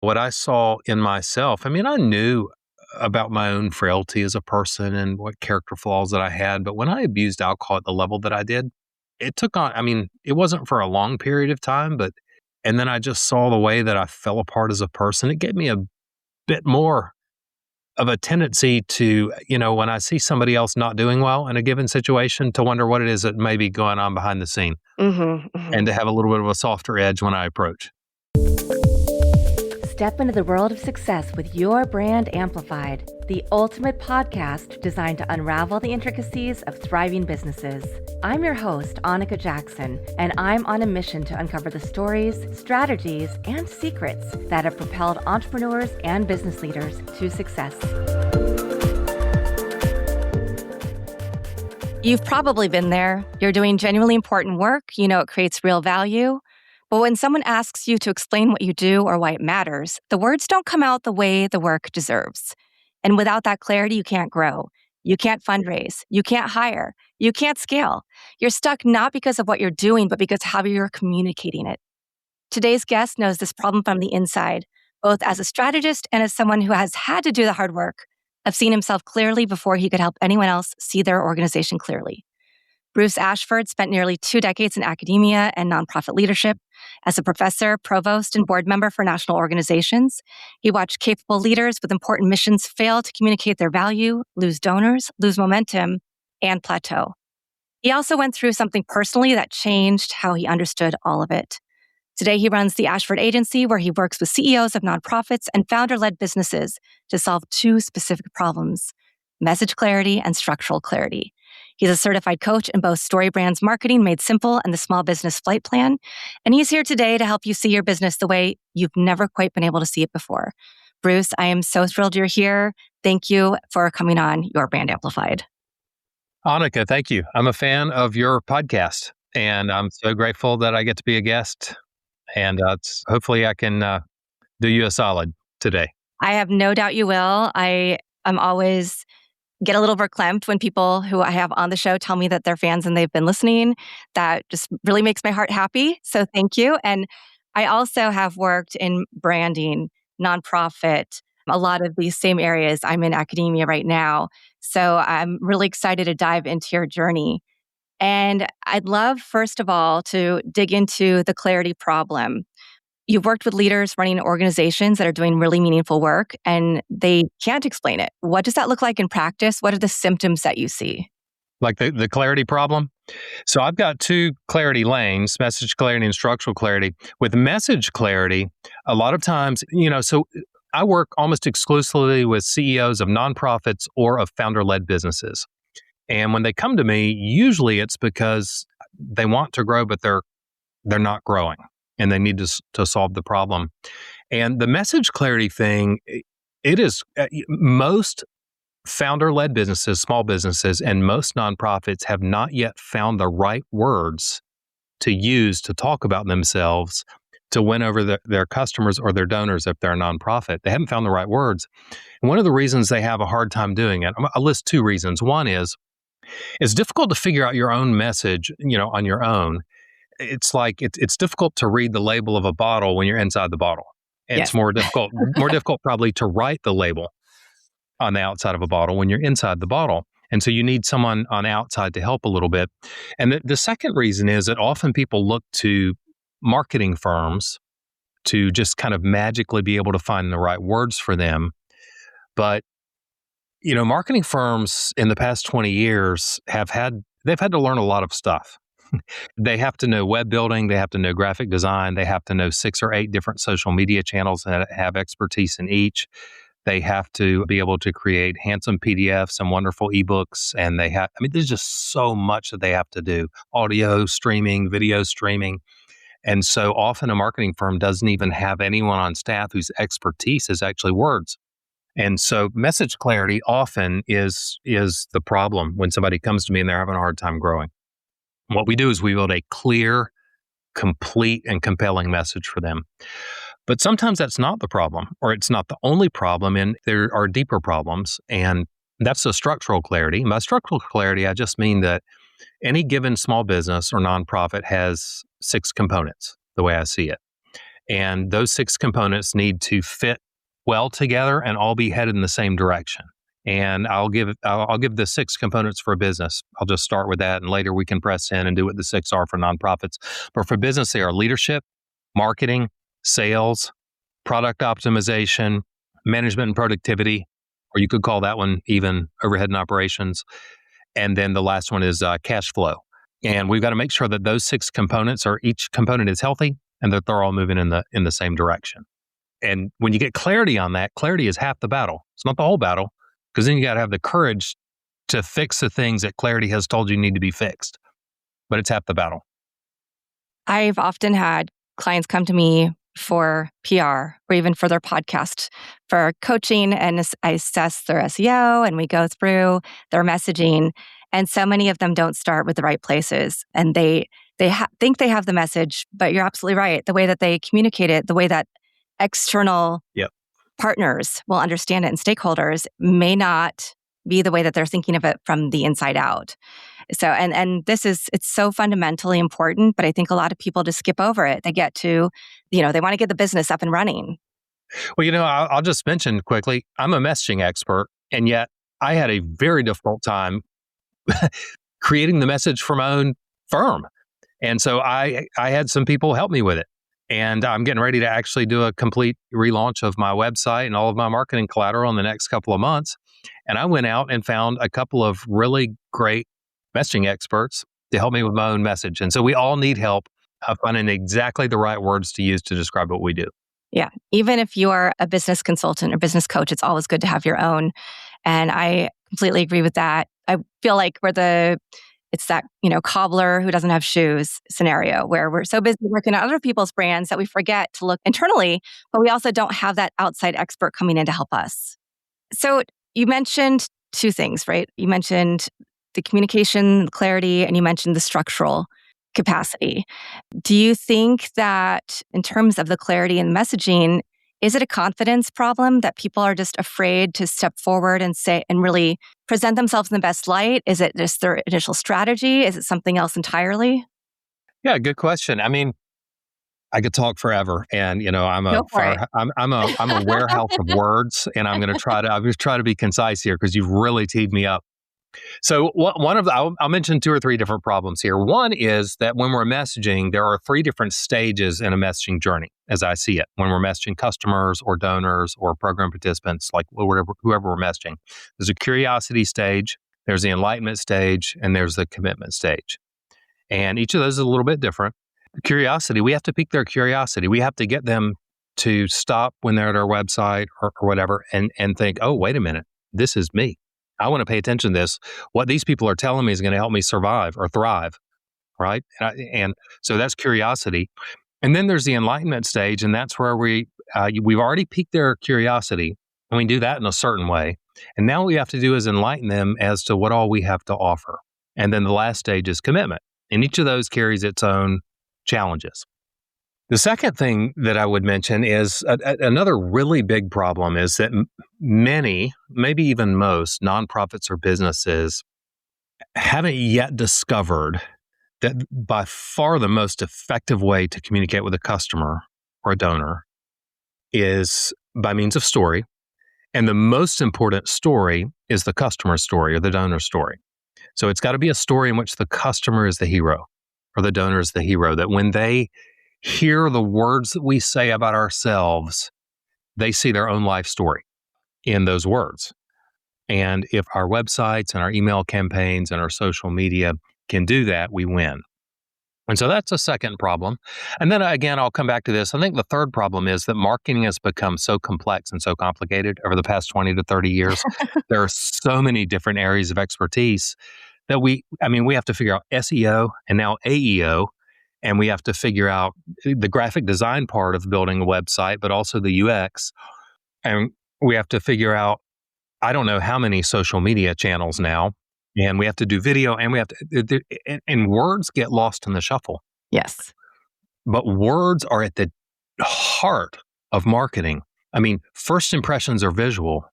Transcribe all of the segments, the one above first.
What I saw in myself, I mean, I knew about my own frailty as a person and what character flaws that I had. But when I abused alcohol at the level that I did, it took on, I mean, it wasn't for a long period of time, and then I just saw the way that I fell apart as a person. It gave me a bit more of a tendency to, when I see somebody else not doing well in a given situation, to wonder what it is that may be going on behind the scene and to have a little bit of a softer edge when I approach. Step into the world of success with your brand amplified, the ultimate podcast designed to unravel the intricacies of thriving businesses. I'm your host, Annika Jackson, and I'm on a mission to uncover the stories, strategies, and secrets that have propelled entrepreneurs and business leaders to success. You've probably been there. You're doing genuinely important work. You know it creates real value. But when someone asks you to explain what you do or why it matters, the words don't come out the way the work deserves. And without that clarity, you can't grow. You can't fundraise. You can't hire. You can't scale. You're stuck not because of what you're doing, but because how you're communicating it. Today's guest knows this problem from the inside, both as a strategist and as someone who has had to do the hard work of seeing himself clearly before he could help anyone else see their organization clearly. Bruce Ashford spent nearly 2 decades in academia and nonprofit leadership. As a professor, provost, and board member for national organizations, he watched capable leaders with important missions fail to communicate their value, lose donors, lose momentum, and plateau. He also went through something personally that changed how he understood all of it. Today, he runs the Ashford Agency, where he works with CEOs of nonprofits and founder-led businesses to solve 2 specific problems: message clarity and structural clarity. He's a certified coach in both StoryBrand's Marketing Made Simple and the Small Business Flight Plan. And he's here today to help you see your business the way you've never quite been able to see it before. Bruce, I am so thrilled you're here. Thank you for coming on Your Brand Amplified. Annika, thank you. I'm a fan of your podcast, and I'm so grateful that I get to be a guest. And hopefully I can do you a solid today. I have no doubt you will. I am always get a little verklempt when people who I have on the show tell me that they're fans and they've been listening. That just really makes my heart happy. So thank you. And I also have worked in branding, nonprofit, a lot of these same areas. I'm in academia right now. So I'm really excited to dive into your journey. And I'd love, first of all, to dig into the clarity problem. You've worked with leaders running organizations that are doing really meaningful work, and they can't explain it. What does that look like in practice? What are the symptoms that you see? Like the clarity problem? So I've got 2 clarity lanes, message clarity and structural clarity. With message clarity, a lot of times, so I work almost exclusively with CEOs of nonprofits or of founder-led businesses. And when they come to me, usually it's because they want to grow, but they're not growing. And they need to solve the problem. And the message clarity thing, it is most founder-led businesses, small businesses, and most nonprofits have not yet found the right words to use to talk about themselves to win over their customers or their donors if they're a nonprofit. They haven't found the right words. And one of the reasons they have a hard time doing it, I'll list 2 reasons. One is it's difficult to figure out your own message, on your own. It's like it's difficult to read the label of a bottle when you're inside the bottle. Yes. It's more difficult probably to write the label on the outside of a bottle when you're inside the bottle. And so you need someone on the outside to help a little bit. And the second reason is that often people look to marketing firms to just kind of magically be able to find the right words for them. But, marketing firms in the past 20 years they've had to learn a lot of stuff. They have to know web building, they have to know graphic design, they have to know 6 or 8 different social media channels that have expertise in each. They have to be able to create handsome PDFs and wonderful ebooks. And there's just so much that they have to do. Audio streaming, video streaming. And so often a marketing firm doesn't even have anyone on staff whose expertise is actually words. And so message clarity often is the problem when somebody comes to me and they're having a hard time growing. What we do is we build a clear, complete, and compelling message for them. But sometimes that's not the problem, or it's not the only problem, and there are deeper problems, and that's the structural clarity. By structural clarity, I just mean that any given small business or nonprofit has 6 components, the way I see it. And those 6 components need to fit well together and all be headed in the same direction. And I'll give the 6 components for a business. I'll just start with that, and later we can press in and do what the 6 are for nonprofits. But for business, they are leadership, marketing, sales, product optimization, management and productivity, or you could call that one even overhead and operations. And then the last one is cash flow. And we've got to make sure that those 6 components each component is healthy and that they're all moving in the same direction. And when you get clarity on that, clarity is half the battle. It's not the whole battle, because then you got to have the courage to fix the things that clarity has told you need to be fixed. But it's half the battle. I've often had clients come to me for PR or even for their podcast for coaching, and I assess their SEO and we go through their messaging. And so many of them don't start with the right places, and they think they have the message, but you're absolutely right. The way that they communicate it, the way that external partners will understand it and stakeholders may not be the way that they're thinking of it from the inside out. So, and it's so fundamentally important, but I think a lot of people just skip over it. They get to, they want to get the business up and running. Well, I'll just mention quickly, I'm a messaging expert, and yet I had a very difficult time creating the message for my own firm. And so I had some people help me with it. And I'm getting ready to actually do a complete relaunch of my website and all of my marketing collateral in the next couple of months. And I went out and found a couple of really great messaging experts to help me with my own message. And so we all need help finding exactly the right words to use to describe what we do. Yeah. Even if you are a business consultant or business coach, it's always good to have your own. And I completely agree with that. I feel like it's that, cobbler who doesn't have shoes scenario where we're so busy working on other people's brands that we forget to look internally, but we also don't have that outside expert coming in to help us. So you mentioned 2 things, right? You mentioned the communication, the clarity, and you mentioned the structural capacity. Do you think that in terms of the clarity and messaging, is it a confidence problem that people are just afraid to step forward and say and really present themselves in the best light? Is it just their initial strategy? Is it something else entirely? Yeah, good question. I mean, I could talk forever, and I'm a warehouse of words, and I'm going to try to be concise here because you've really teed me up. So I'll mention 2 or 3 different problems here. One is that when we're messaging, there are 3 different stages in a messaging journey, as I see it. When we're messaging customers or donors or program participants, like whoever we're messaging, there's a curiosity stage, there's the enlightenment stage, and there's the commitment stage. And each of those is a little bit different. Curiosity, we have to pique their curiosity. We have to get them to stop when they're at our website or whatever and think, oh, wait a minute, this is me. I want to pay attention to this. What these people are telling me is going to help me survive or thrive, right? And so that's curiosity. And then there's the enlightenment stage, and that's where we've already piqued their curiosity, and we do that in a certain way. And now what we have to do is enlighten them as to what all we have to offer. And then the last stage is commitment. And each of those carries its own challenges. The second thing that I would mention is another really big problem is that many, maybe even most, nonprofits or businesses haven't yet discovered that by far the most effective way to communicate with a customer or a donor is by means of story. And the most important story is the customer story or the donor story. So it's got to be a story in which the customer is the hero or the donor is the hero, that when they hear the words that we say about ourselves, they see their own life story in those words. And if our websites and our email campaigns and our social media can do that, we win. And so that's a second problem. And then again, I'll come back to this. I think the third problem is that marketing has become so complex and so complicated over the past 20 to 30 years. There are so many different areas of expertise that we have to figure out SEO and now AEO. And we have to figure out the graphic design part of building a website, but also the UX. And we have to figure out, I don't know how many social media channels now. And we have to do video, and we have to, and words get lost in the shuffle. Yes. But words are at the heart of marketing. I mean, first impressions are visual,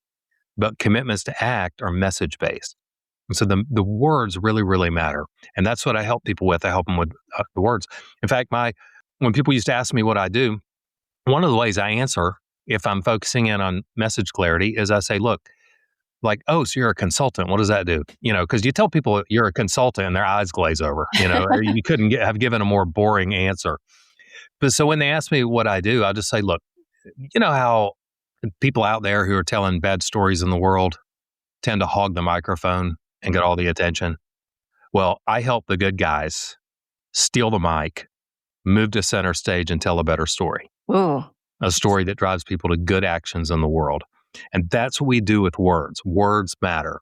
but commitments to act are message-based. And so the words really, really matter. And that's what I help people with. I help them with the words. In fact, when people used to ask me what I do, one of the ways I answer if I'm focusing in on message clarity is I say, look, like, oh, so you're a consultant. What does that do? Because you tell people you're a consultant and their eyes glaze over, or you couldn't have given a more boring answer. But so when they ask me what I do, I'll just say, look, you know how people out there who are telling bad stories in the world tend to hog the microphone and get all the attention? Well, I help the good guys steal the mic, move to center stage, and tell a better story. Ooh. A story that drives people to good actions in the world. And that's what we do with words. Words matter.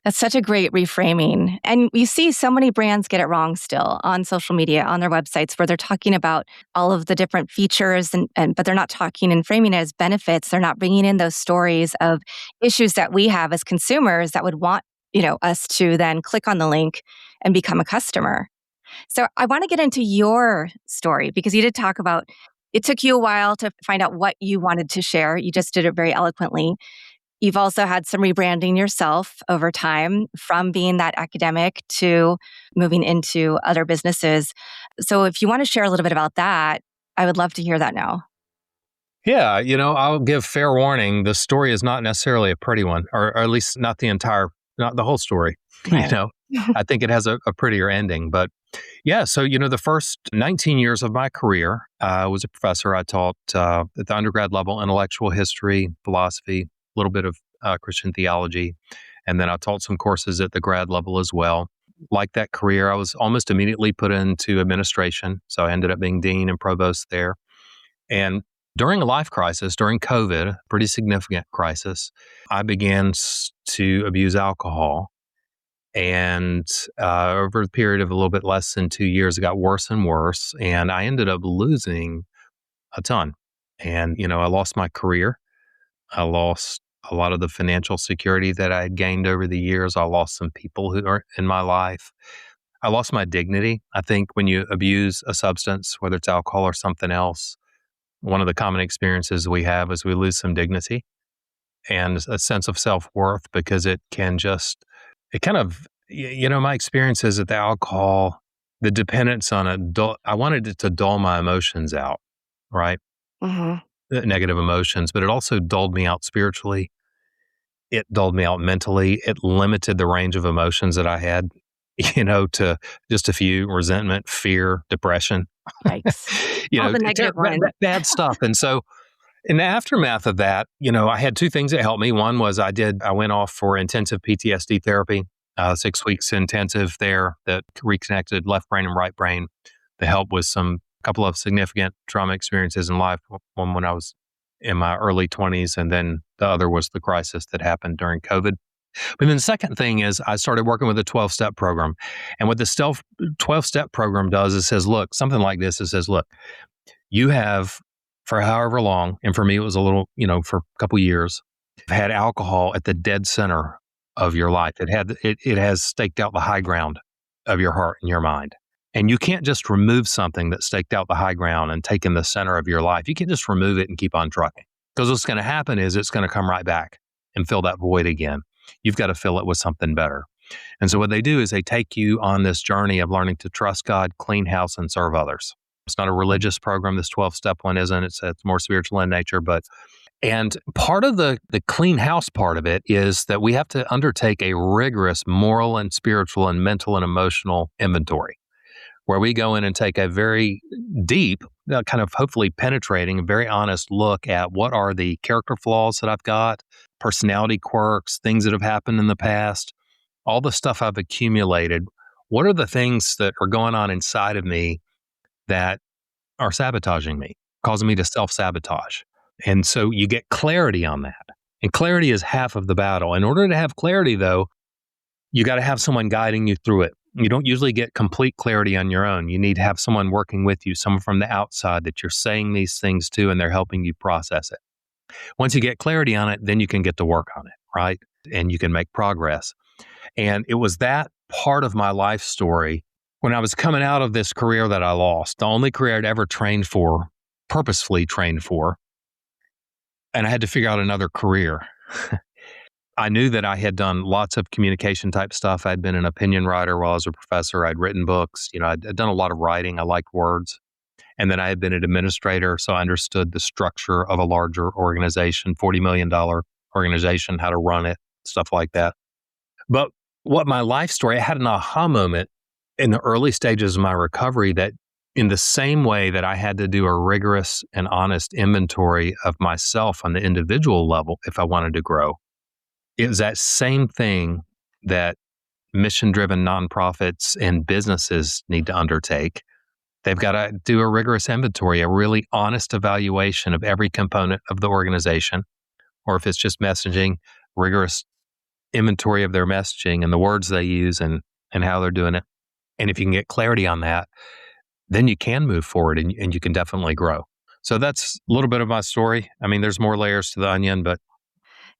That's such a great reframing. And you see so many brands get it wrong still on social media, on their websites, where they're talking about all of the different features, but they're not talking and framing it as benefits. They're not bringing in those stories of issues that we have as consumers that would want, us to then click on the link and become a customer. So I want to get into your story because you did talk about it took you a while to find out what you wanted to share. You just did it very eloquently. You've also had some rebranding yourself over time from being that academic to moving into other businesses. So if you want to share a little bit about that, I would love to hear that now. Yeah, I'll give fair warning. The story is not necessarily a pretty one, or at least not the whole story. Right. I think it has a prettier ending. But yeah, so, the first 19 years of my career, I was a professor. I taught at the undergrad level intellectual history, philosophy, a little bit of Christian theology. And then I taught some courses at the grad level as well. Like that career, I was almost immediately put into administration. So I ended up being dean and provost there. And during a life crisis, during COVID, pretty significant crisis, I began to abuse alcohol. And over a period of a little bit less than 2 years, it got worse and worse. And I ended up losing a ton. And, I lost my career. I lost a lot of the financial security that I had gained over the years. I lost some people who are in my life. I lost my dignity. I think when you abuse a substance, whether it's alcohol or something else, one of the common experiences we have is we lose some dignity and a sense of self-worth because it kind of, my experience is that the alcohol, the dependence on it, I wanted it to dull my emotions out, right? Mm-hmm. The negative emotions, but it also dulled me out spiritually. It dulled me out mentally. It limited the range of emotions that I had, to just a few: resentment, fear, depression. Yikes. All the negative ones. Bad stuff. And so in the aftermath of that, I had two things that helped me. One was I went off for intensive PTSD therapy, 6 weeks intensive there that reconnected left brain and right brain to help with a couple of significant trauma experiences in life. One when I was in my early 20s, and then the other was the crisis that happened during COVID. But then the second thing is I started working with a 12-step program. And what the 12-step program does is says, look, something like this, it says, look, you have, for however long, and for me it was a little, for a couple years, had alcohol at the dead center of your life. It has staked out the high ground of your heart and your mind. And you can't just remove something that staked out the high ground and taken the center of your life. You can't just remove it and keep on trucking. Because what's going to happen is it's going to come right back and fill that void again. You've got to fill it with something better. And so what they do is they take you on this journey of learning to trust God, clean house, and serve others. It's not a religious program. This 12-step one isn't. It's more spiritual in nature. And part of the clean house part of it is that we have to undertake a rigorous moral and spiritual and mental and emotional inventory, where we go in and take a very deep, kind of hopefully penetrating, very honest look at what are the character flaws that I've got, personality quirks, things that have happened in the past, all the stuff I've accumulated. What are the things that are going on inside of me that are sabotaging me, causing me to self-sabotage? And so you get clarity on that. And clarity is half of the battle. In order to have clarity, though, you got to have someone guiding you through it. You don't usually get complete clarity on your own. You need to have someone working with you, someone from the outside that you're saying these things to, and they're helping you process it. Once you get clarity on it, then you can get to work on it, right? And you can make progress. And it was that part of my life story when I was coming out of this career that I lost, the only career I'd ever trained for, purposefully trained for, and I had to figure out another career. I knew that I had done lots of communication type stuff. I'd been an opinion writer while I was a professor. I'd written books. I'd done a lot of writing. I liked words. And then I had been an administrator, so I understood the structure of a larger organization, $40 million organization, how to run it, stuff like that. But what my life story, I had an aha moment in the early stages of my recovery that in the same way that I had to do a rigorous and honest inventory of myself on the individual level if I wanted to grow, it was that same thing that mission-driven nonprofits and businesses need to undertake. They've got to do a rigorous inventory, a really honest evaluation of every component of the organization, or if it's just messaging, rigorous inventory of their messaging and the words they use and how they're doing it. And if you can get clarity on that, then you can move forward and you can definitely grow. So that's a little bit of my story. I mean, there's more layers to the onion, but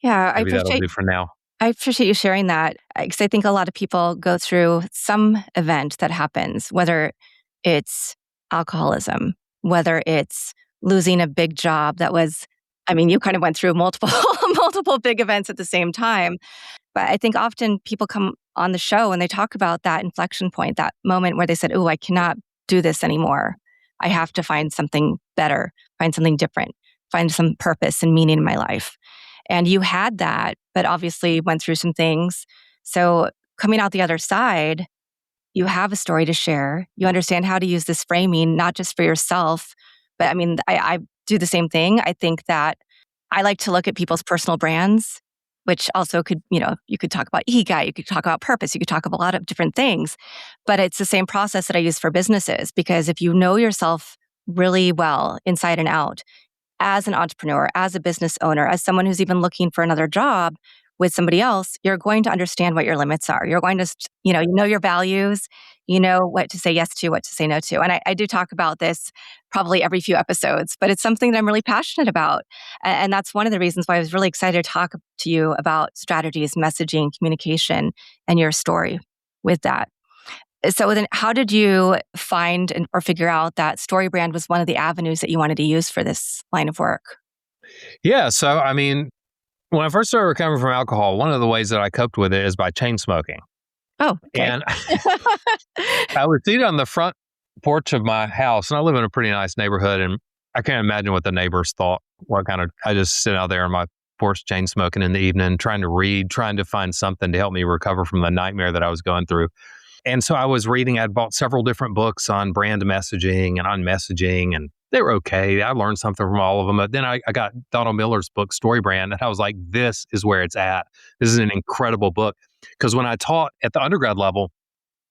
Yeah, maybe that'll do for now. I appreciate you sharing that because I think a lot of people go through some event that happens, whether it's alcoholism, whether it's losing a big job that was, I mean, you kind of went through multiple multiple big events at the same time. But I think often people come on the show and they talk about that inflection point, that moment where they said, "Oh, I cannot do this anymore. I have to find something better, find something different, find some purpose and meaning in my life." And you had that, but obviously went through some things. So coming out the other side, you have a story to share. You understand how to use this framing, not just for yourself, but I mean, I do the same thing. I think that I like to look at people's personal brands, which also could, you could talk about ikigai, you could talk about purpose, you could talk about a lot of different things. But it's the same process that I use for businesses, because if you know yourself really well inside and out, as an entrepreneur, as a business owner, as someone who's even looking for another job with somebody else, you're going to understand what your limits are. You're going to, you know your values, you know what to say yes to, what to say no to. And I do talk about this probably every few episodes, but it's something that I'm really passionate about. And that's one of the reasons why I was really excited to talk to you about strategies, messaging, communication, and your story with that. So then how did you find or figure out that StoryBrand was one of the avenues that you wanted to use for this line of work? Yeah. So, I mean, when I first started recovering from alcohol, one of the ways that I coped with it is by chain smoking. Oh, okay. And I would sit on the front porch of my house, and I live in a pretty nice neighborhood, and I can't imagine what the neighbors thought. I just sit out there on my porch chain smoking in the evening, trying to read, trying to find something to help me recover from the nightmare that I was going through. And so I was reading, I'd bought several different books on brand messaging and on messaging, and they were okay. I learned something from all of them. But then I got Donald Miller's book, StoryBrand, and I was like, this is where it's at. This is an incredible book. Because when I taught at the undergrad level,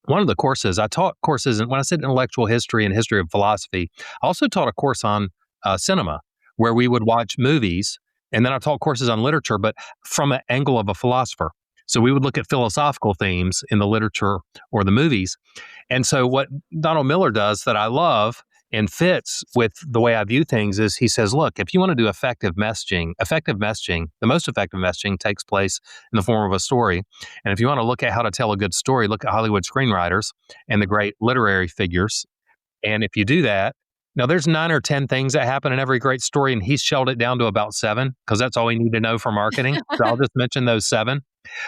one of the courses, I taught courses, and when I said intellectual history and history of philosophy, I also taught a course on cinema, where we would watch movies. And then I taught courses on literature, but from an angle of a philosopher. So we would look at philosophical themes in the literature or the movies. And so what Donald Miller does that I love and fits with the way I view things is he says, look, if you want to do effective messaging, the most effective messaging takes place in the form of a story. And if you want to look at how to tell a good story, look at Hollywood screenwriters and the great literary figures. And if you do that, now there's 9 or 10 things that happen in every great story, and he's shelled it down to about 7 because that's all we need to know for marketing. So I'll just mention those 7.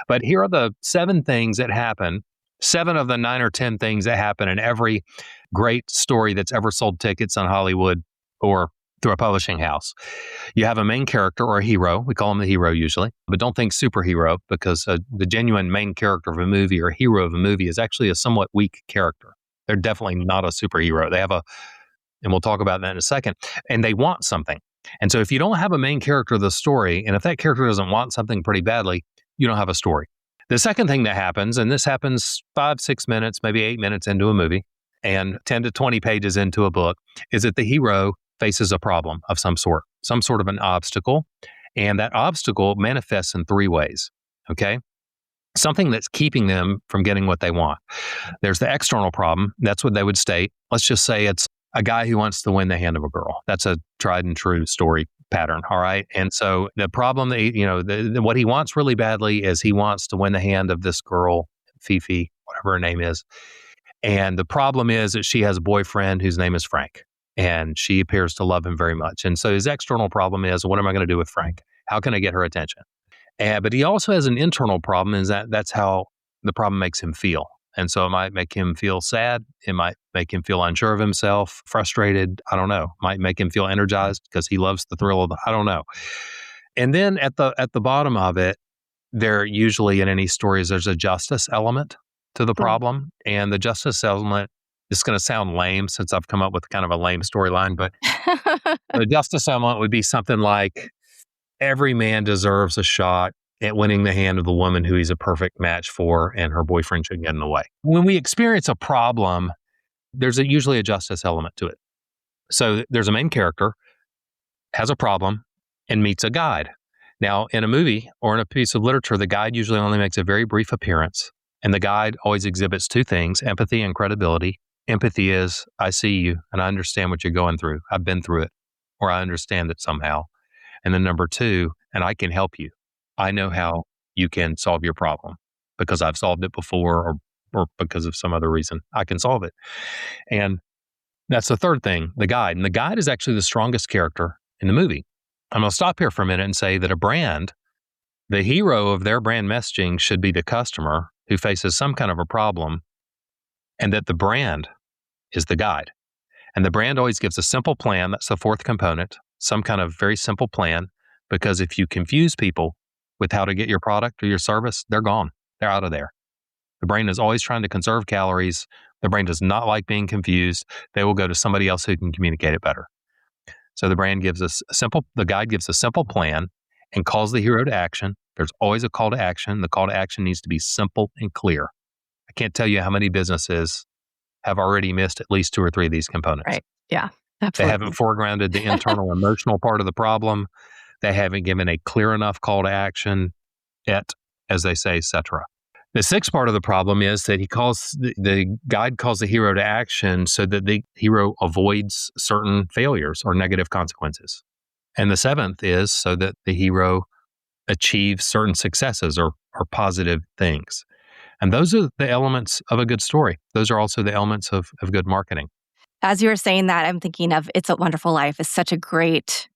But here are the 7 things that happen, 7 of the 9 or 10 things that happen in every great story that's ever sold tickets on Hollywood or through a publishing house. You have a main character or a hero. We call him the hero usually, but don't think superhero, because the genuine main character of a movie or hero of a movie is actually a somewhat weak character. They're definitely not a superhero. They have and we'll talk about that in a second, and they want something. And so if you don't have a main character of the story, and if that character doesn't want something pretty badly, you don't have a story. The second thing that happens, and this happens 5, 6 minutes, maybe 8 minutes into a movie, and 10 to 20 pages into a book, is that the hero faces a problem of some sort of an obstacle. And that obstacle manifests in 3 ways, okay? Something that's keeping them from getting what they want. There's the external problem. That's what they would state. Let's just say it's a guy who wants to win the hand of a girl. That's a tried and true story pattern, all right? And so the problem that what he wants really badly is he wants to win the hand of this girl, Fifi, whatever her name is. And the problem is that she has a boyfriend whose name is Frank, and she appears to love him very much. And so his external problem is, what am I going to do with Frank? How can I get her attention? But he also has an internal problem, is that's how the problem makes him feel. And so it might make him feel sad. It might make him feel unsure of himself, frustrated. I don't know. Might make him feel energized because he loves the thrill of I don't know. And then at the bottom of it, there usually in any stories, there's a justice element to the problem. And the justice element is going to sound lame since I've come up with kind of a lame storyline, but the justice element would be something like every man deserves a shot at winning the hand of the woman who he's a perfect match for, and her boyfriend should get in the way. When we experience a problem, there's usually a justice element to it. So there's a main character, has a problem, and meets a guide. Now, in a movie or in a piece of literature, the guide usually only makes a very brief appearance, and the guide always exhibits two things, empathy and credibility. Empathy is, I see you, and I understand what you're going through. I've been through it, or I understand it somehow. And then number two, and I can help you. I know how you can solve your problem because I've solved it before or because of some other reason. I can solve it. And that's the third thing, the guide. And the guide is actually the strongest character in the movie. I'm going to stop here for a minute and say that a brand, the hero of their brand messaging should be the customer who faces some kind of a problem, and that the brand is the guide. And the brand always gives a simple plan. That's the fourth component, some kind of very simple plan, because if you confuse people with how to get your product or your service, they're gone. They're out of there. The brain is always trying to conserve calories. The brain does not like being confused. They will go to somebody else who can communicate it better. So the guide gives us a simple plan and calls the hero to action. There's always a call to action. The call to action needs to be simple and clear. I can't tell you how many businesses have already missed at least two or three of these components. Right. Yeah, They absolutely. haven't foregrounded the internal emotional part of the problem. They haven't given a clear enough call to action, as they say, etc. The sixth part of the problem is that the guide calls the hero to action so that the hero avoids certain failures or negative consequences. And the seventh is so that the hero achieves certain successes or positive things. And those are the elements of a good story. Those are also the elements of good marketing. As you were saying that, I'm thinking of It's a Wonderful Life is such a great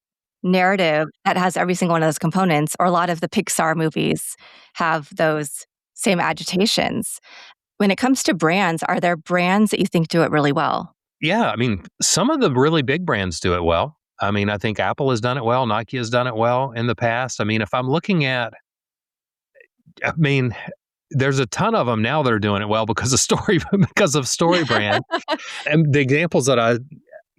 narrative that has every single one of those components, or a lot of the Pixar movies have those same agitations. When it comes to brands, are there brands that you think do it really well? Yeah, I mean, some of the really big brands do it well. I mean, I think Apple has done it well. Nike has done it well in the past. I mean, if I'm looking at, there's a ton of them now that are doing it well because of story brand. And the examples that a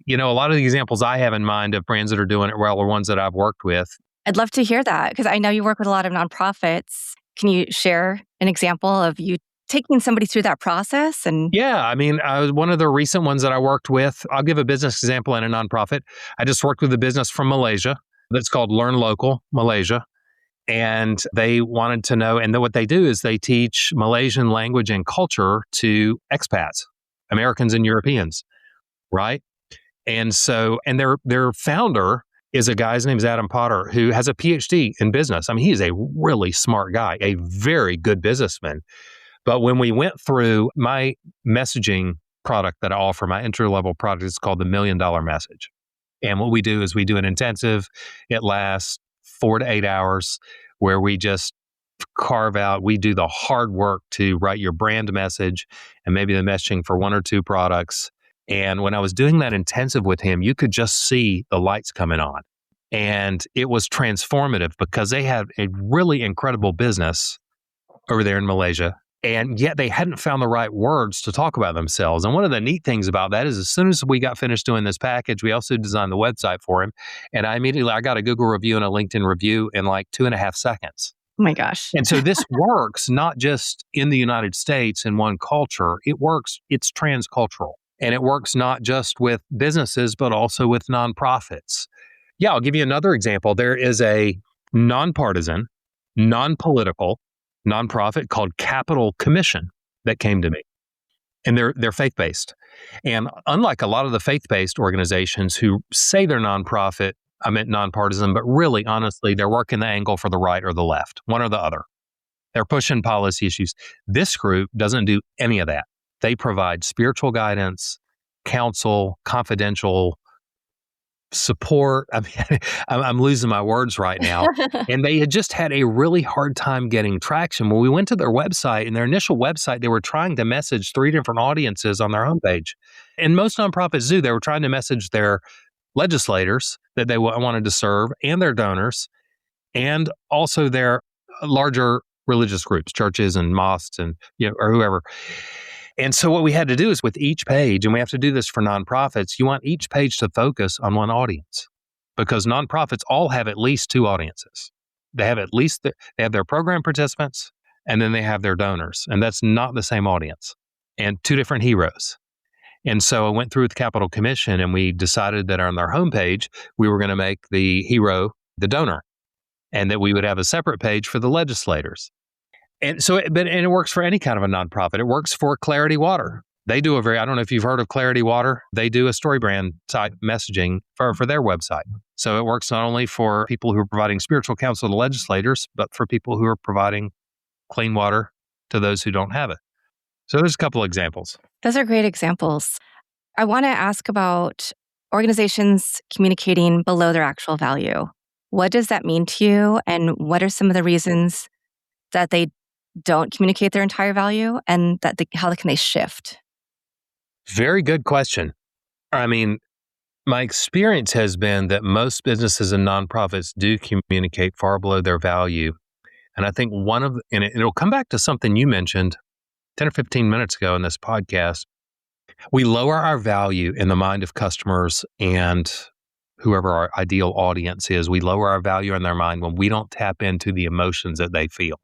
lot of the examples I have in mind of brands that are doing it well are ones that I've worked with. I'd love to hear that because I know you work with a lot of nonprofits. Can you share an example of you taking somebody through that process? And yeah, I mean, one of the recent ones that I worked with, I'll give a business example and a nonprofit. I just worked with a business from Malaysia that's called Learn Local Malaysia. And they wanted to know, and what they do is they teach Malaysian language and culture to expats, Americans and Europeans, right? And so, and their founder is a guy, his name is Adam Potter, who has a PhD in business. I mean, he is a really smart guy, a very good businessman. But when we went through my messaging product that I offer, my entry-level product is called the $1 Million Message. And what we do is we do an intensive, it lasts 4 to 8 hours, where we just we do the hard work to write your brand message and maybe the messaging for one or two products. And when I was doing that intensive with him, you could just see the lights coming on. And it was transformative because they had a really incredible business over there in Malaysia. And yet they hadn't found the right words to talk about themselves. And one of the neat things about that is as soon as we got finished doing this package, we also designed the website for him. And I got a Google review and a LinkedIn review in like 2.5 seconds. oh my gosh. And so this works not just in the United States in one culture. It's transcultural. And it works not just with businesses, but also with nonprofits. Yeah, I'll give you another example. There is a nonpartisan, non-political nonprofit called Capital Commission that came to me. And they're faith-based. And unlike a lot of the faith-based organizations who say they're nonprofit, I meant nonpartisan, but really, honestly, they're working the angle for the right or the left, one or the other. They're pushing policy issues. This group doesn't do any of that. They provide spiritual guidance, counsel, confidential support. I mean, I'm losing my words right now. And they had just had a really hard time getting traction. When we went to their website, and their initial website, they were trying to message 3 different audiences on their homepage. And most nonprofits do. They were trying to message their legislators that they wanted to serve, and their donors, and also their larger religious groups, churches and mosques, and or whoever. And so what we had to do is, with each page, and we have to do this for nonprofits, you want each page to focus on one audience, because nonprofits all have at least 2 audiences. They have they have their program participants, and then they have their donors, and that's not the same audience, and 2 different heroes. And so I went through with the Capitol Commission, and we decided that on their homepage, we were going to make the hero the donor, and that we would have a separate page for the legislators. And so, and it works for any kind of a nonprofit. It works for Clarity Water. They do I don't know if you've heard of Clarity Water. They do a story brand type messaging for their website. So it works not only for people who are providing spiritual counsel to legislators, but for people who are providing clean water to those who don't have it. So there's a couple examples. Those are great examples. I want to ask about organizations communicating below their actual value. What does that mean to you? And what are some of the reasons that they don't communicate their entire value, and how can they shift? Very good question. I mean, my experience has been that most businesses and nonprofits do communicate far below their value. And I think and it'll come back to something you mentioned 10 or 15 minutes ago in this podcast. We lower our value in the mind of customers and whoever our ideal audience is. We lower our value in their mind when we don't tap into the emotions that they feel.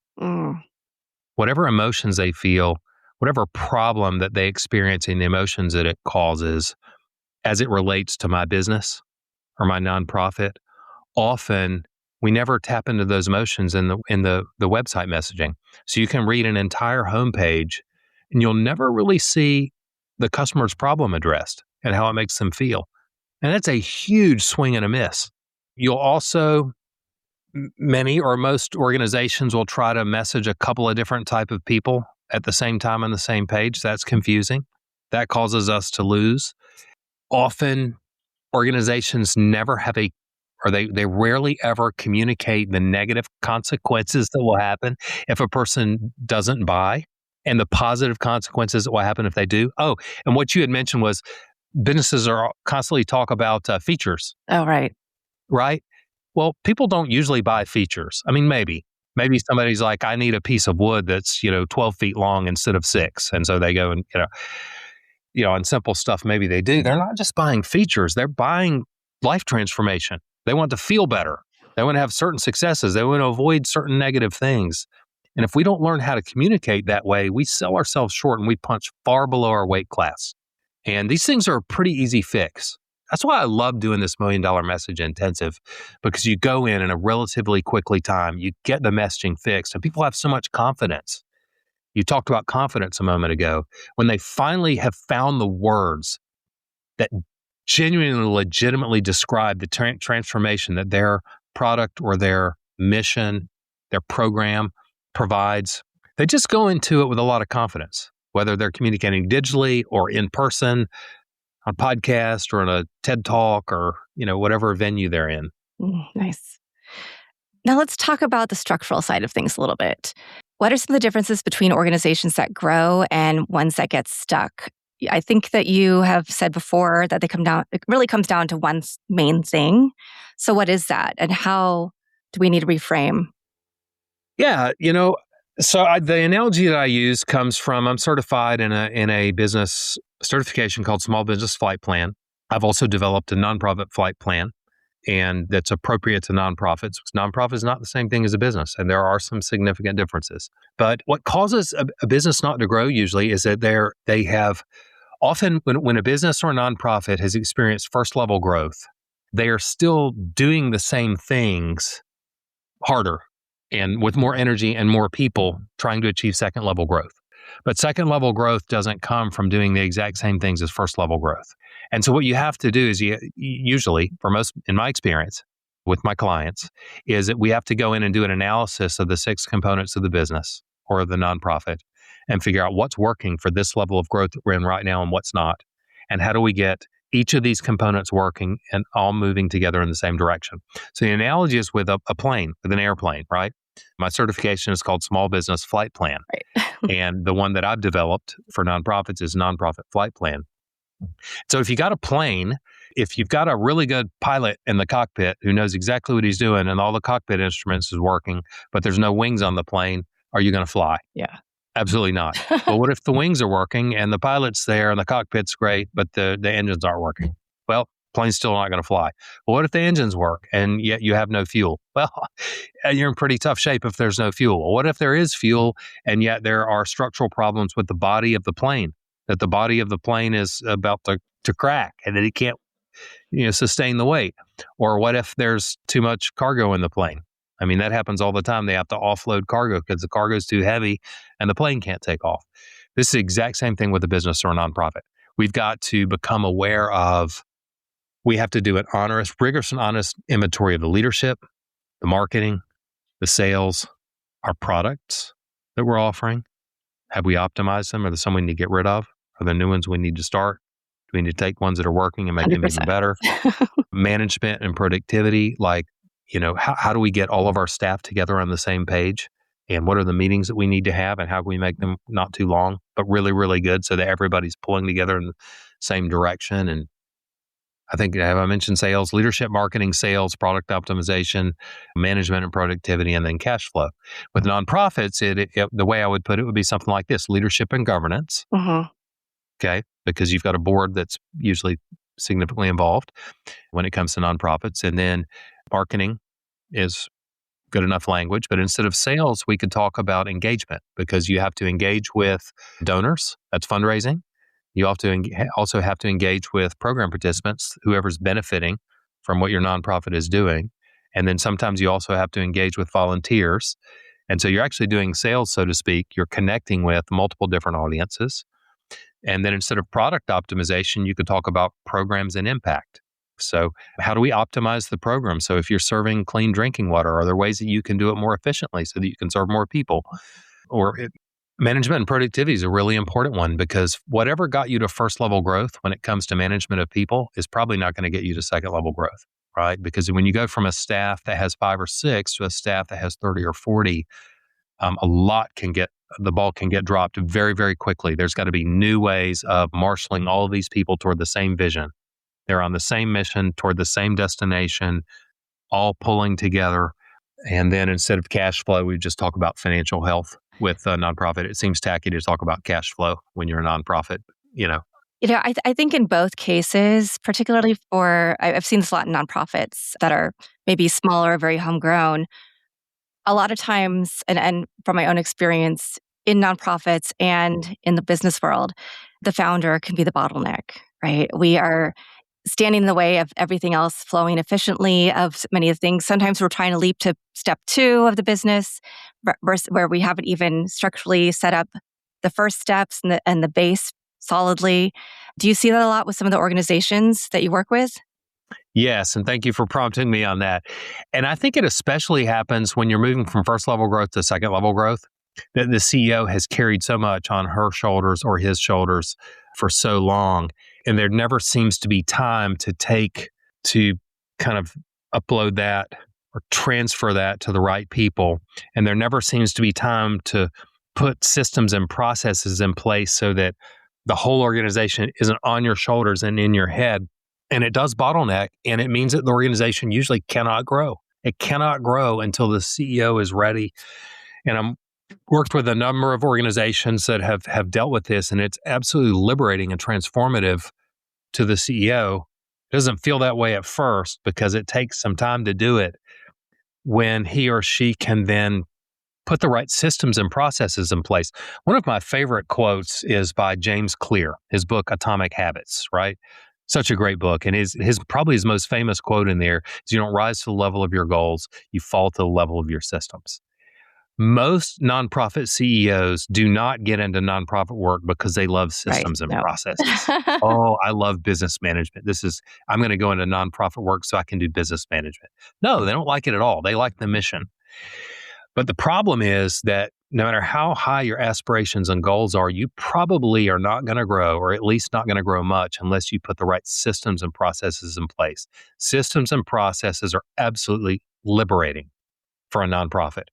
Whatever emotions they feel, whatever problem that they experience, and the emotions that it causes as it relates to my business or my nonprofit, often we never tap into those emotions in the website messaging. So you can read an entire homepage and you'll never really see the customer's problem addressed and how it makes them feel. And that's a huge swing and a miss. You'll also, many or most organizations will try to message a couple of different type of people at the same time on the same page. That's confusing. That causes us to lose. Often organizations never have they rarely ever communicate the negative consequences that will happen if a person doesn't buy, and the positive consequences that will happen if they do. Oh, and what you had mentioned was businesses are constantly talk about features. Oh, right. Right? Well, people don't usually buy features. I mean, maybe somebody's like, I need a piece of wood that's 12 feet long instead of 6, and so they go and on simple stuff. Maybe they do. They're not just buying features; they're buying life transformation. They want to feel better. They want to have certain successes. They want to avoid certain negative things. And if we don't learn how to communicate that way, we sell ourselves short and we punch far below our weight class. And these things are a pretty easy fix. That's why I love doing this $1 Million Message Intensive, because you go in a relatively quickly time, you get the messaging fixed, and people have so much confidence. You talked about confidence a moment ago. When they finally have found the words that genuinely, legitimately describe the transformation that their product or their mission, their program provides, they just go into it with a lot of confidence, whether they're communicating digitally or in person, on a podcast or in a TED Talk or, whatever venue they're in. Nice. Now let's talk about the structural side of things a little bit. What are some of the differences between organizations that grow and ones that get stuck? I think that you have said before that it really comes down to one main thing. So what is that? And how do we need to reframe? Yeah, the analogy that I use comes from, I'm certified in a business certification called Small Business Flight Plan. I've also developed a nonprofit flight plan, and that's appropriate to nonprofits. Nonprofit is not the same thing as a business, and there are some significant differences. But what causes a business not to grow usually is that they have often, when a business or a nonprofit has experienced first level growth, they are still doing the same things harder and with more energy and more people trying to achieve second level growth. But second level growth doesn't come from doing the exact same things as first level growth. And so what you have to do is usually, for most, in my experience with my clients, is that we have to go in and do an analysis of the 6 components of the business or the nonprofit and figure out what's working for this level of growth that we're in right now and what's not. And how do we get each of these components working and all moving together in the same direction. So the analogy is with a plane, with an airplane, right? My certification is called Small Business Flight Plan. Right. And the one that I've developed for nonprofits is Nonprofit Flight Plan. So if you got a plane, if you've got a really good pilot in the cockpit who knows exactly what he's doing and all the cockpit instruments is working, but there's no wings on the plane, are you going to fly? Yeah. Absolutely not. But what if the wings are working and the pilot's there and the cockpit's great, but the engines aren't working? Well, plane's still not going to fly. But what if the engines work and yet you have no fuel? Well, you're in pretty tough shape if there's no fuel. Well, what if there is fuel and yet there are structural problems with the body of the plane, that the body of the plane is about to crack and that it can't sustain the weight? Or what if there's too much cargo in the plane? I mean, that happens all the time. They have to offload cargo because the cargo is too heavy and the plane can't take off. This is the exact same thing with a business or a nonprofit. We've got to become aware of, we have to do an rigorous and honest inventory of the leadership, the marketing, the sales, our products that we're offering. Have we optimized them? Are there some we need to get rid of? Are there new ones we need to start? Do we need to take ones that are working and make 100%. Them even better? Management and productivity, like, how do we get all of our staff together on the same page? And what are the meetings that we need to have? And how can we make them not too long, but really, really good so that everybody's pulling together in the same direction? And I think, have I mentioned sales, leadership, marketing, sales, product optimization, management and productivity, and then cash flow. With nonprofits, the way I would put it would be something like this: leadership and governance. Mm-hmm. Okay, because you've got a board that's usually significantly involved when it comes to nonprofits. And then marketing is good enough language, but instead of sales, we could talk about engagement, because you have to engage with donors. That's fundraising. You also have to engage with program participants, whoever's benefiting from what your nonprofit is doing. And then sometimes you also have to engage with volunteers. And so you're actually doing sales, so to speak. You're connecting with multiple different audiences. And then instead of product optimization, you could talk about programs and impact. So how do we optimize the program? So if you're serving clean drinking water, are there ways that you can do it more efficiently so that you can serve more people? Management and productivity is a really important one, because whatever got you to first level growth when it comes to management of people is probably not going to get you to second level growth, right? Because when you go from a staff that has 5 or 6 to a staff that has 30 or 40, the ball can get dropped very, very quickly. There's got to be new ways of marshaling all of these people toward the same vision. They're on the same mission, toward the same destination, all pulling together. And then instead of cash flow, we just talk about financial health with a nonprofit. It seems tacky to talk about cash flow when you're a nonprofit, I think in both cases, particularly I've seen this a lot in nonprofits that are maybe smaller, very homegrown. A lot of times, and from my own experience in nonprofits and in the business world, the founder can be the bottleneck, right? We are standing in the way of everything else flowing efficiently, of many of the things. Sometimes we're trying to leap to step 2 of the business, where we haven't even structurally set up the first steps and the base solidly. Do you see that a lot with some of the organizations that you work with? Yes, and thank you for prompting me on that. And I think it especially happens when you're moving from first level growth to second level growth, that the CEO has carried so much on her shoulders or his shoulders for so long, and there never seems to be time to kind of upload that or transfer that to the right people. And there never seems to be time to put systems and processes in place so that the whole organization isn't on your shoulders and in your head. And it does bottleneck, and it means that the organization usually cannot grow. It cannot grow until the CEO is ready. And I'm worked with a number of organizations that have dealt with this, and it's absolutely liberating and transformative to the CEO. It doesn't feel that way at first because it takes some time to do it, when he or she can then put the right systems and processes in place. One of my favorite quotes is by James Clear, his book, Atomic Habits, right? Such a great book. And his probably his most famous quote in there is, you don't rise to the level of your goals, you fall to the level of your systems. Most nonprofit CEOs do not get into nonprofit work because they love systems and processes. Oh, I love business management. I'm going to go into nonprofit work so I can do business management. No, they don't like it at all. They like the mission. But the problem is that no matter how high your aspirations and goals are, you probably are not going to grow, or at least not going to grow much, unless you put the right systems and processes in place. Systems and processes are absolutely liberating for a nonprofit.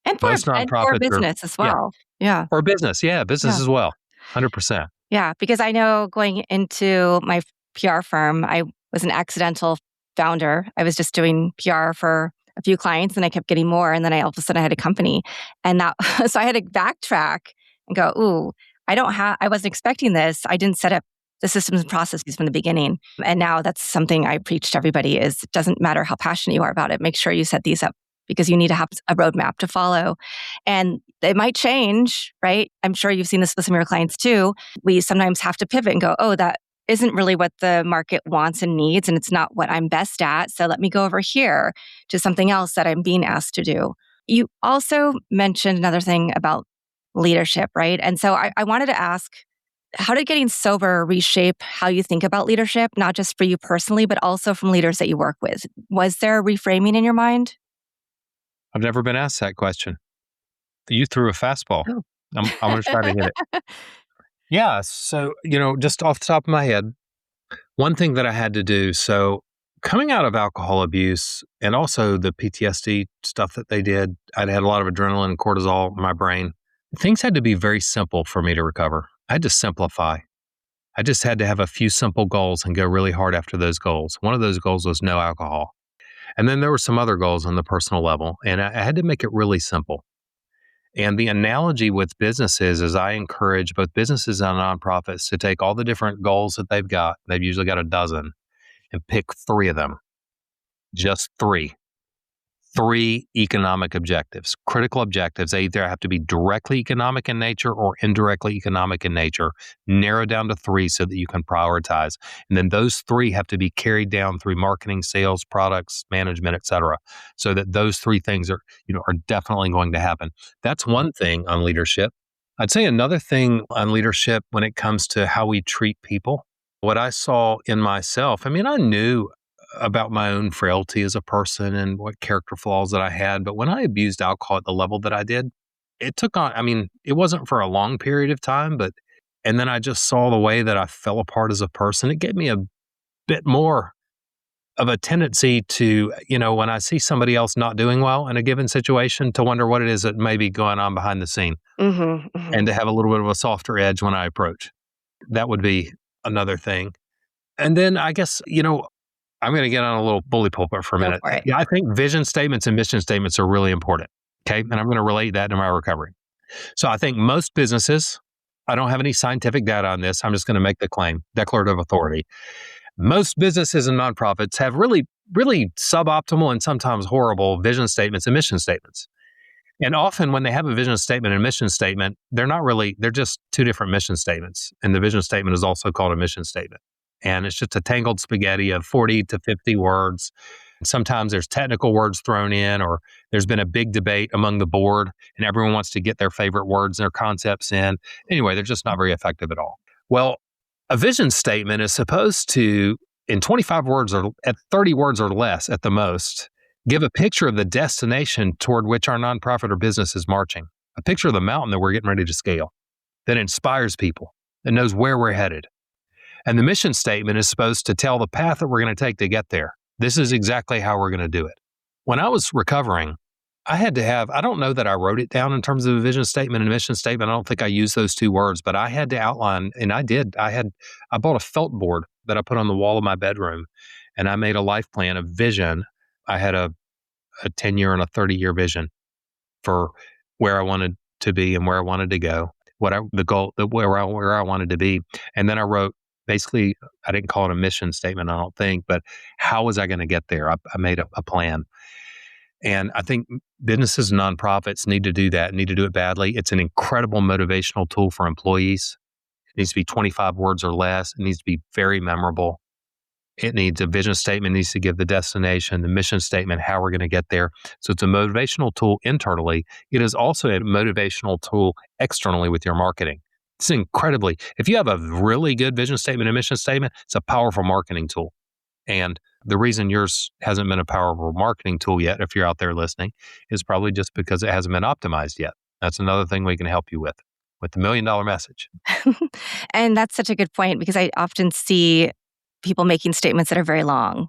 Most And for nonprofits are, business as yeah, well. Yeah. or business. Yeah, business Yeah. as well. 100%. Yeah. Because I know going into my PR firm, I was an accidental founder. I was just doing PR for a few clients and I kept getting more. And then all of a sudden I had a company. And that, so I had to backtrack and go, ooh, I wasn't expecting this. I didn't set up the systems and processes from the beginning. And now that's something I preach to everybody is it doesn't matter how passionate you are about it. Make sure you set these up because you need to have a roadmap to follow. And it might change, right? I'm sure you've seen this with some of your clients too. We sometimes have to pivot and go, oh, that isn't really what the market wants and needs, and it's not what I'm best at. So let me go over here to something else that I'm being asked to do. You also mentioned another thing about leadership, right? And so I wanted to ask, how did getting sober reshape how you think about leadership, not just for you personally, but also from leaders that you work with? Was there reframing in your mind? I've never been asked that question. You threw a fastball. Oh. I'm going to try to hit it. Yeah. So, just off the top of my head, one thing that I had to do. So, coming out of alcohol abuse and also the PTSD stuff that they did, I'd had a lot of adrenaline and cortisol in my brain. Things had to be very simple for me to recover. I had to simplify. I just had to have a few simple goals and go really hard after those goals. One of those goals was no alcohol. And then there were some other goals on the personal level, and I had to make it really simple. And the analogy with businesses is I encourage both businesses and nonprofits to take all the different goals that they've usually got a dozen, and pick three of them, just three economic objectives, critical objectives. They either have to be directly economic in nature or indirectly economic in nature. Narrow down to three so that you can prioritize. And then those three have to be carried down through marketing, sales, products, management, et cetera, so that those three things are definitely going to happen. That's one thing on leadership. I'd say another thing on leadership when it comes to how we treat people, what I saw in myself, I knew about my own frailty as a person and what character flaws that I had. But when I abused alcohol at the level that I did, it took on, it wasn't for a long period of time, and then I just saw the way that I fell apart as a person. It gave me a bit more of a tendency to, when I see somebody else not doing well in a given situation, to wonder what it is that may be going on behind the scene, and to have a little bit of a softer edge when I approach. That would be another thing. And then I guess, I'm going to get on a little bully pulpit for a minute. For it. Yeah, I think vision statements and mission statements are really important. Okay. And I'm going to relate that to my recovery. So I think most businesses, I don't have any scientific data on this. I'm just going to make the claim, declarative authority. Most businesses and nonprofits have really, really suboptimal and sometimes horrible vision statements and mission statements. And often when they have a vision statement and mission statement, they're just two different mission statements. And the vision statement is also called a mission statement. And it's just a tangled spaghetti of 40 to 50 words. Sometimes there's technical words thrown in, or there's been a big debate among the board and everyone wants to get their favorite words and their concepts in. Anyway, they're just not very effective at all. Well, a vision statement is supposed to, in 25 words or at 30 words or less at the most, give a picture of the destination toward which our nonprofit or business is marching, a picture of the mountain that we're getting ready to scale, that inspires people, that knows where we're headed. And the mission statement is supposed to tell the path that we're going to take to get there. This is exactly how we're going to do it. When I was recovering, I don't know that I wrote it down in terms of a vision statement and a mission statement. I don't think I used those two words, but I had to outline, and I did. I bought a felt board that I put on the wall of my bedroom, and I made a life plan, a vision. I had a 10-year and a 30-year vision for where I wanted to be and where I wanted to go, where I wanted to be. And then I wrote, basically, I didn't call it a mission statement, I don't think, but how was I going to get there? I made a plan. And I think businesses and nonprofits need to do that, need to do it badly. It's an incredible motivational tool for employees. It needs to be 25 words or less. It needs to be very memorable. It needs a vision statement, needs to give the destination, the mission statement, how we're going to get there. So it's a motivational tool internally. It is also a motivational tool externally with your marketing. It's if you have a really good vision statement and mission statement, it's a powerful marketing tool. And the reason yours hasn't been a powerful marketing tool yet, if you're out there listening, is probably just because it hasn't been optimized yet. That's another thing we can help you with the $1 million message. And that's such a good point because I often see people making statements that are very long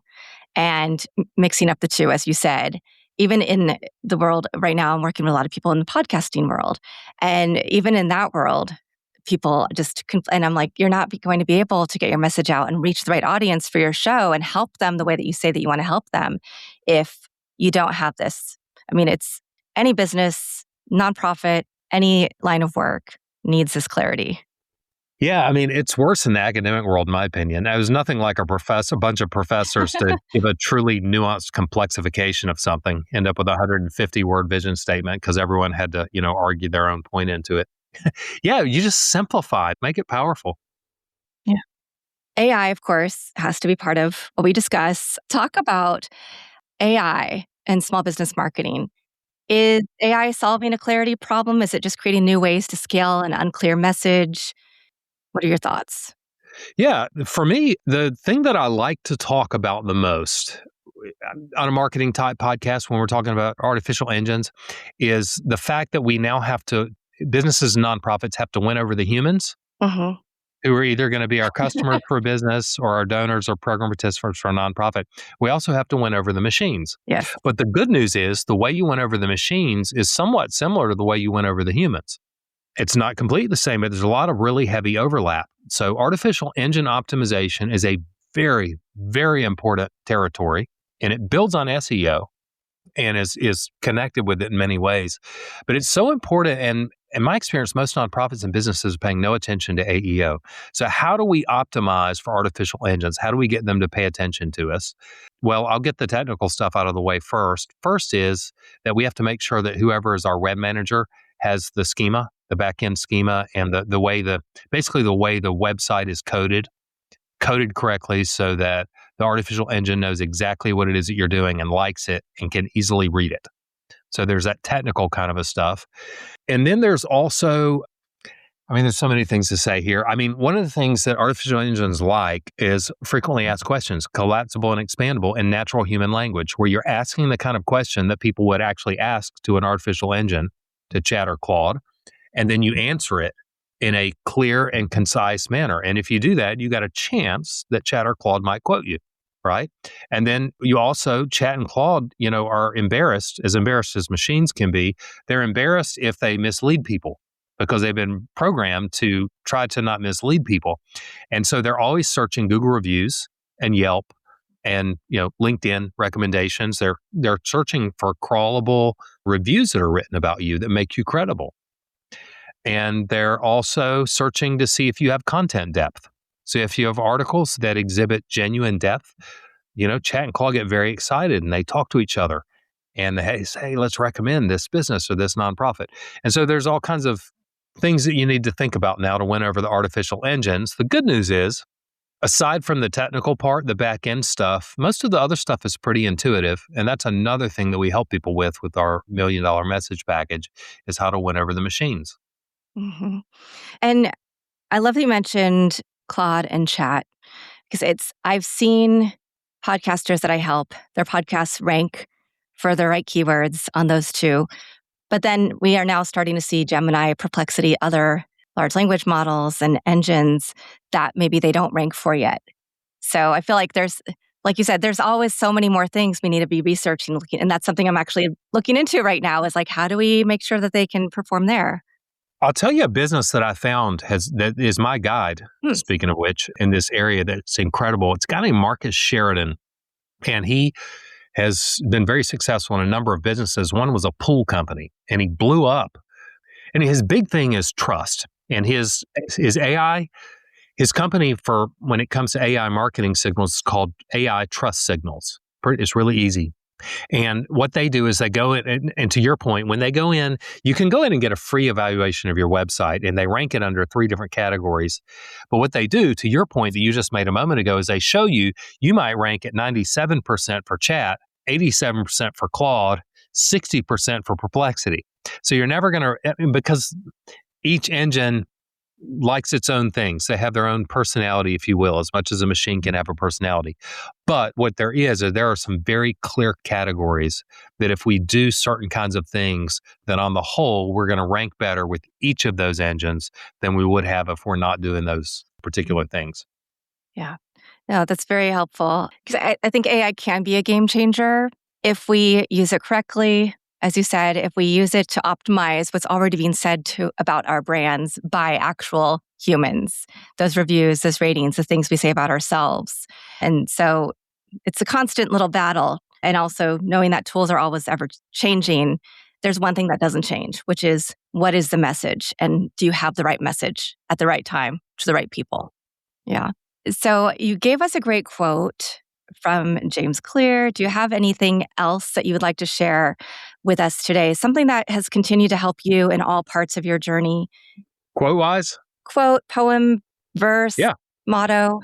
and mixing up the two, as you said. Even in the world right now, I'm working with a lot of people in the podcasting world. And even in that world, people just, and I'm like, you're not going to be able to get your message out and reach the right audience for your show and help them the way that you say that you want to help them if you don't have this. I mean, it's any business, nonprofit, any line of work needs this clarity. Yeah, I mean, it's worse in the academic world, in my opinion. It was nothing like a bunch of professors to give a truly nuanced complexification of something, end up with a 150-word vision statement because everyone had to, argue their own point into it. Yeah, you just simplify it, make it powerful. Yeah. AI, of course, has to be part of what we discuss. Talk about AI and small business marketing. Is AI solving a clarity problem? Is it just creating new ways to scale an unclear message? What are your thoughts? Yeah, for me, the thing that I like to talk about the most on a marketing type podcast when we're talking about artificial engines is the fact that we now businesses and nonprofits have to win over the humans who are either going to be our customers for a business or our donors or program participants for a nonprofit. We also have to win over the machines. Yes. But the good news is the way you win over the machines is somewhat similar to the way you win over the humans. It's not completely the same, but there's a lot of really heavy overlap. So artificial engine optimization is a very, very important territory, and it builds on SEO and is connected with it in many ways. But it's so important, and in my experience, most nonprofits and businesses are paying no attention to AEO. So how do we optimize for artificial engines? How do we get them to pay attention to us? Well, I'll get the technical stuff out of the way first. First is that we have to make sure that whoever is our web manager has the schema, the back-end schema, and the way the website is coded correctly so that the artificial engine knows exactly what it is that you're doing and likes it and can easily read it. So there's that technical kind of a stuff. And then there's also, there's so many things to say here. One of the things that artificial engines like is frequently asked questions, collapsible and expandable in natural human language, where you're asking the kind of question that people would actually ask to an artificial engine, to Chat or Claude, and then you answer it in a clear and concise manner. And if you do that, you got a chance that Chat or Claude might quote you, right? And then you also, Chat and Claude, are embarrassed as machines can be. They're embarrassed if they mislead people because they've been programmed to try to not mislead people. And so they're always searching Google reviews and Yelp and LinkedIn recommendations. They're searching for crawlable reviews that are written about you that make you credible. And they're also searching to see if you have content depth. So if you have articles that exhibit genuine depth, Chat and Claude get very excited and they talk to each other and they say, hey, let's recommend this business or this nonprofit. And so there's all kinds of things that you need to think about now to win over the artificial engines. The good news is, aside from the technical part, the back end stuff, most of the other stuff is pretty intuitive. And that's another thing that we help people with our $1 million message package is how to win over the machines. Mm-hmm. And I love that you mentioned Claude and Chat because I've seen podcasters that I help, their podcasts rank for the right keywords on those two. But then we are now starting to see Gemini, Perplexity, other large language models and engines that maybe they don't rank for yet. So I feel like there's, like you said, there's always so many more things we need to be researching, looking, and that's something I'm actually looking into right now is like, how do we make sure that they can perform there? I'll tell you a business that I found that is my guide, speaking of which, in this area that's incredible. It's a guy named Marcus Sheridan, and he has been very successful in a number of businesses. One was a pool company, and he blew up. And his big thing is trust. And his AI, his company for when it comes to AI marketing signals is called AI Trust Signals. It's really easy. And what they do is they go in, and to your point, when they go in, you can go in and get a free evaluation of your website, and they rank it under 3 different categories. But what they do, to your point that you just made a moment ago, is they show you might rank at 97% for Chat, 87% for Claude, 60% for Perplexity. So you're never going to, because each engine likes its own things. They have their own personality, if you will, as much as a machine can have a personality. But what there is there are some very clear categories that if we do certain kinds of things, then on the whole, we're going to rank better with each of those engines than we would have if we're not doing those particular things. Yeah. No, that's very helpful. Because I think AI can be a game changer if we use it correctly. As you said, if we use it to optimize what's already being said about our brands by actual humans, those reviews, those ratings, the things we say about ourselves. And so it's a constant little battle. And also knowing that tools are always ever changing, there's one thing that doesn't change, which is what is the message? And do you have the right message at the right time to the right people? Yeah. So you gave us a great quote from James Clear. Do you have anything else that you would like to share with us today? Something that has continued to help you in all parts of your journey? Quote-wise? Quote, poem, verse, motto.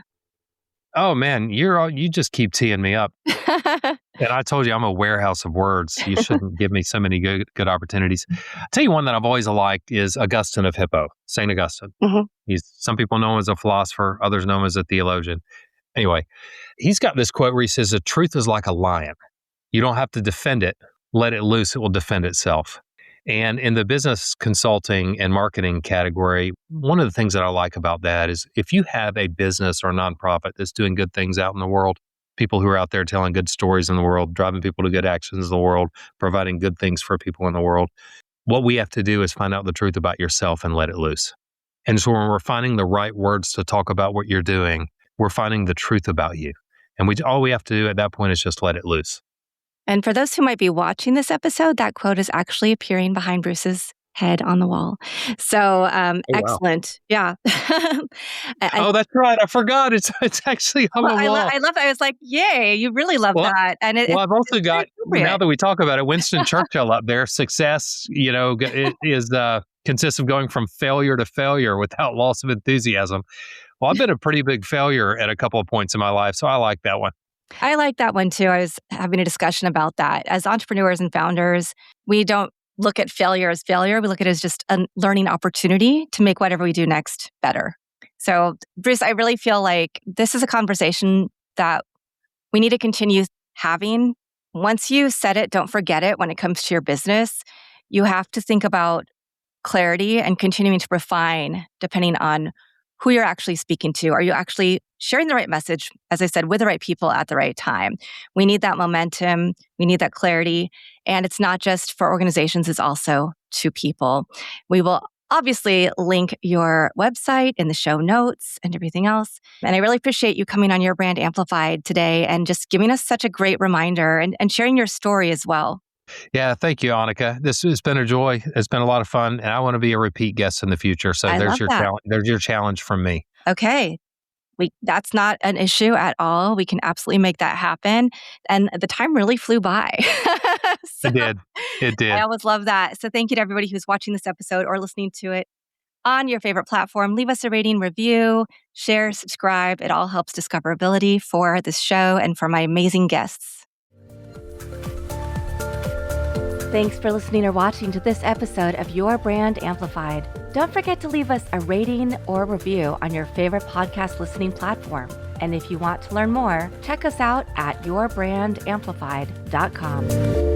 Oh man, you just keep teeing me up. And I told you I'm a warehouse of words. You shouldn't give me so many good opportunities. I'll tell you one that I've always liked is Augustine of Hippo, St. Augustine. Mm-hmm. Some people know him as a philosopher, others know him as a theologian. Anyway, he's got this quote where he says, "The truth is like a lion. You don't have to defend it. Let it loose. It will defend itself." And in the business consulting and marketing category, one of the things that I like about that is if you have a business or a nonprofit that's doing good things out in the world, people who are out there telling good stories in the world, driving people to good actions in the world, providing good things for people in the world, what we have to do is find out the truth about yourself and let it loose. And so when we're finding the right words to talk about what you're doing, we're finding the truth about you. And all we have to do at that point is just let it loose. And for those who might be watching this episode, that quote is actually appearing behind Bruce's head on the wall. So excellent. Wow. Yeah. That's right. I forgot. It's actually on the wall. I love that. I was like, yay, you really love that. And I've also got, now that we talk about it, Winston Churchill up there, success, consists of going from failure to failure without loss of enthusiasm. Well, I've been a pretty big failure at a couple of points in my life, so I like that one. I like that one too. I was having a discussion about that. As entrepreneurs and founders, we don't look at failure as failure. We look at it as just a learning opportunity to make whatever we do next better. So, Bruce, I really feel like this is a conversation that we need to continue having. Once you set it, don't forget it when it comes to your business. You have to think about clarity and continuing to refine depending on who you're actually speaking to. Are you actually sharing the right message, as I said, with the right people at the right time? We need that momentum. We need that clarity. And it's not just for organizations, it's also to people. We will obviously link your website in the show notes and everything else. And I really appreciate you coming on Your Brand Amplified today and just giving us such a great reminder and sharing your story as well. Yeah, thank you, Annika. This has been a joy. It's been a lot of fun, and I want to be a repeat guest in the future. So there's your challenge. There's your challenge from me. Okay. That's not an issue at all. We can absolutely make that happen. And the time really flew by. It did. It did. I always love that. So thank you to everybody who's watching this episode or listening to it on your favorite platform. Leave us a rating, review, share, subscribe. It all helps discoverability for this show and for my amazing guests. Thanks for listening or watching to this episode of Your Brand Amplified. Don't forget to leave us a rating or review on your favorite podcast listening platform. And if you want to learn more, check us out at yourbrandamplified.com.